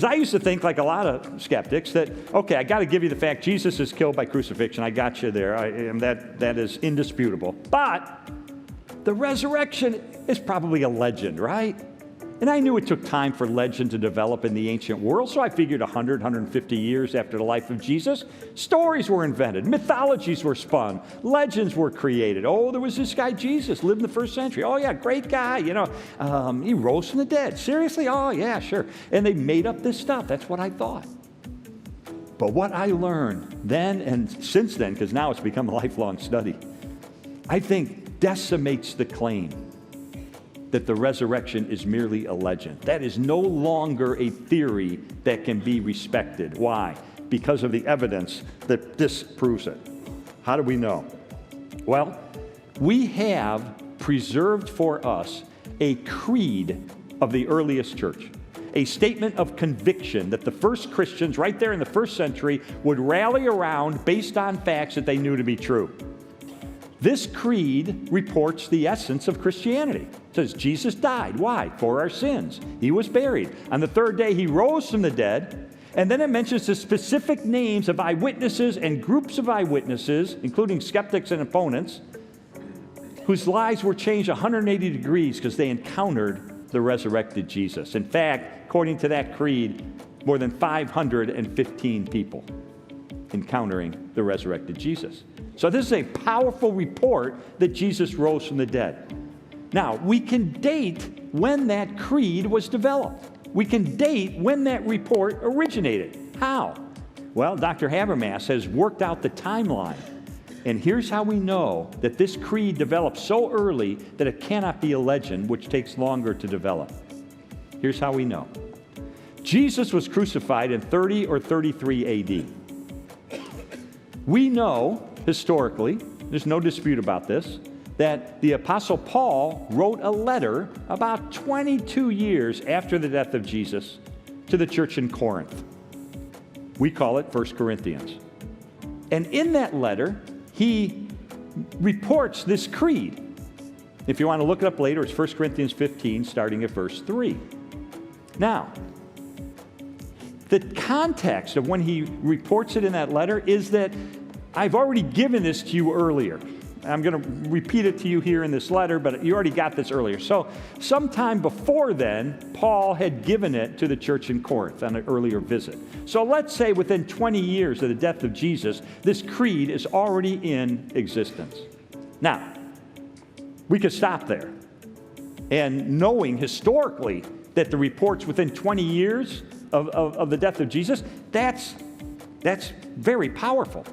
I used to think, like a lot of skeptics, that, okay, I got to give you the fact Jesus is killed by crucifixion. I got you there. That is indisputable. But the resurrection is probably a legend, right? And I knew it took time for legend to develop in the ancient world, so I figured 100, 150 years after the life of Jesus, stories were invented, mythologies were spun, legends were created. Oh, there was this guy Jesus, lived in the first century. Oh, yeah, great guy, he rose from the dead. Seriously? Oh, yeah, sure. And they made up this stuff. That's what I thought. But what I learned then and since then, because now it's become a lifelong study, I think decimates the claim that the resurrection is merely a legend. That is no longer a theory that can be respected. Why? Because of the evidence that disproves it. How do we know? Well, we have preserved for us a creed of the earliest church, a statement of conviction that the first Christians right there in the first century would rally around based on facts that they knew to be true. This creed reports the essence of Christianity. It says Jesus died. Why? For our sins. He was buried. On the third day, he rose from the dead. And then it mentions the specific names of eyewitnesses and groups of eyewitnesses, including skeptics and opponents, whose lives were changed 180 degrees because they encountered the resurrected Jesus. In fact, according to that creed, more than 515 people encountering the resurrected Jesus. So this is a powerful report that Jesus rose from the dead. Now, we can date when that creed was developed. We can date when that report originated. How? Well, Dr. Habermas has worked out the timeline. And here's how we know that this creed developed so early that it cannot be a legend, which takes longer to develop. Here's how we know. Jesus was crucified in 30 or 33 A.D. We know, historically, there's no dispute about this, that the Apostle Paul wrote a letter about 22 years after the death of Jesus to the church in Corinth. We call it 1 Corinthians. And in that letter, he reports this creed. If you want to look it up later, it's 1 Corinthians 15, starting at verse 3. Now, the context of when he reports it in that letter is that I've already given this to you earlier. I'm going to repeat it to you here in this letter, but you already got this earlier. So sometime before then, Paul had given it to the church in Corinth on an earlier visit. So let's say within 20 years of the death of Jesus, this creed is already in existence. Now, we could stop there. And knowing historically that the reports within 20 years of the death of Jesus, that's very powerful.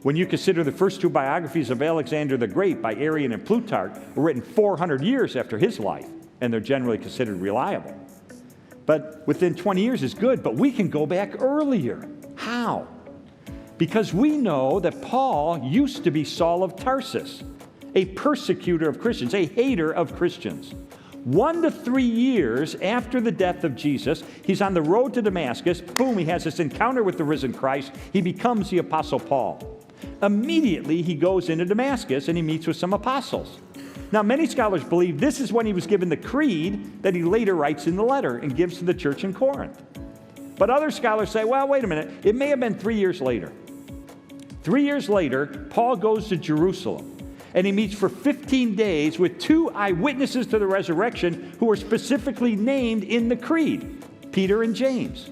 When you consider the first two biographies of Alexander the Great by Arrian and Plutarch were written 400 years after his life, and they're generally considered reliable. But within 20 years is good, but we can go back earlier. How? Because we know that Paul used to be Saul of Tarsus, a persecutor of Christians, a hater of Christians. 1 to 3 years after the death of Jesus, he's on the road to Damascus. Boom, he has this encounter with the risen Christ. He becomes the Apostle Paul. Immediately, he goes into Damascus and he meets with some apostles. Now, many scholars believe this is when he was given the creed that he later writes in the letter and gives to the church in Corinth. But other scholars say, well, wait a minute, it may have been 3 years later. 3 years later, Paul goes to Jerusalem. And he meets for 15 days with two eyewitnesses to the resurrection who are specifically named in the creed, Peter and James.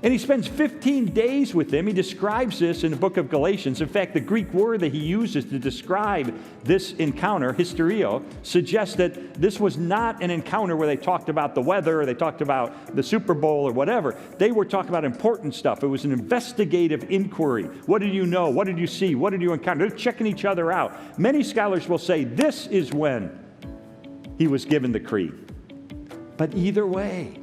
And he spends 15 days with them. He describes this in the book of Galatians. In fact, the Greek word that he uses to describe this encounter, hysterio, suggests that this was not an encounter where they talked about the weather or they talked about the Super Bowl or whatever. They were talking about important stuff. It was an investigative inquiry. What did you know? What did you see? What did you encounter? They're checking each other out. Many scholars will say this is when he was given the creed. But either way,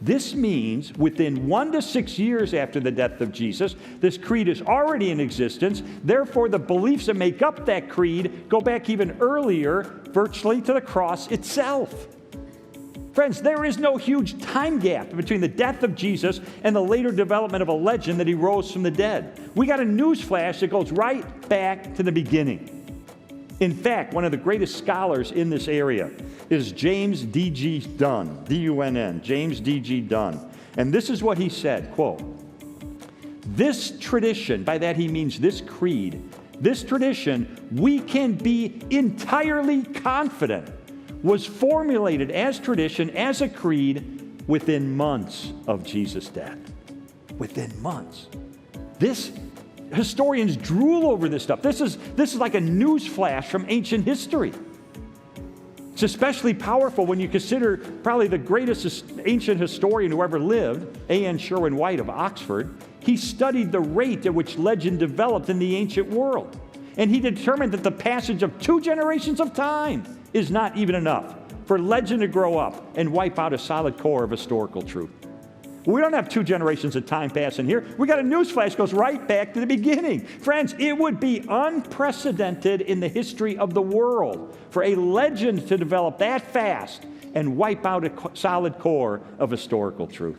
this means within 1 to 6 years after the death of Jesus, this creed is already in existence. Therefore, the beliefs that make up that creed go back even earlier, virtually to the cross itself. Friends, there is no huge time gap between the death of Jesus and the later development of a legend that he rose from the dead. We got a news flash that goes right back to the beginning. In fact, one of the greatest scholars in this area is James D.G. Dunn, D-U-N-N, James D.G. Dunn. And this is what he said, quote, "This tradition," by that he means this creed, "this tradition, we can be entirely confident, was formulated as tradition, as a creed, within months of Jesus' death." Within months. Historians drool over this stuff. This is like a news flash from ancient history. It's especially powerful when you consider probably the greatest ancient historian who ever lived, A.N. Sherwin White of Oxford. He studied the rate at which legend developed in the ancient world. And he determined that the passage of 2 generations of time is not even enough for legend to grow up and wipe out a solid core of historical truth. We don't have 2 generations of time passing here. We got a newsflash that goes right back to the beginning. Friends, it would be unprecedented in the history of the world for a legend to develop that fast and wipe out a solid core of historical truth.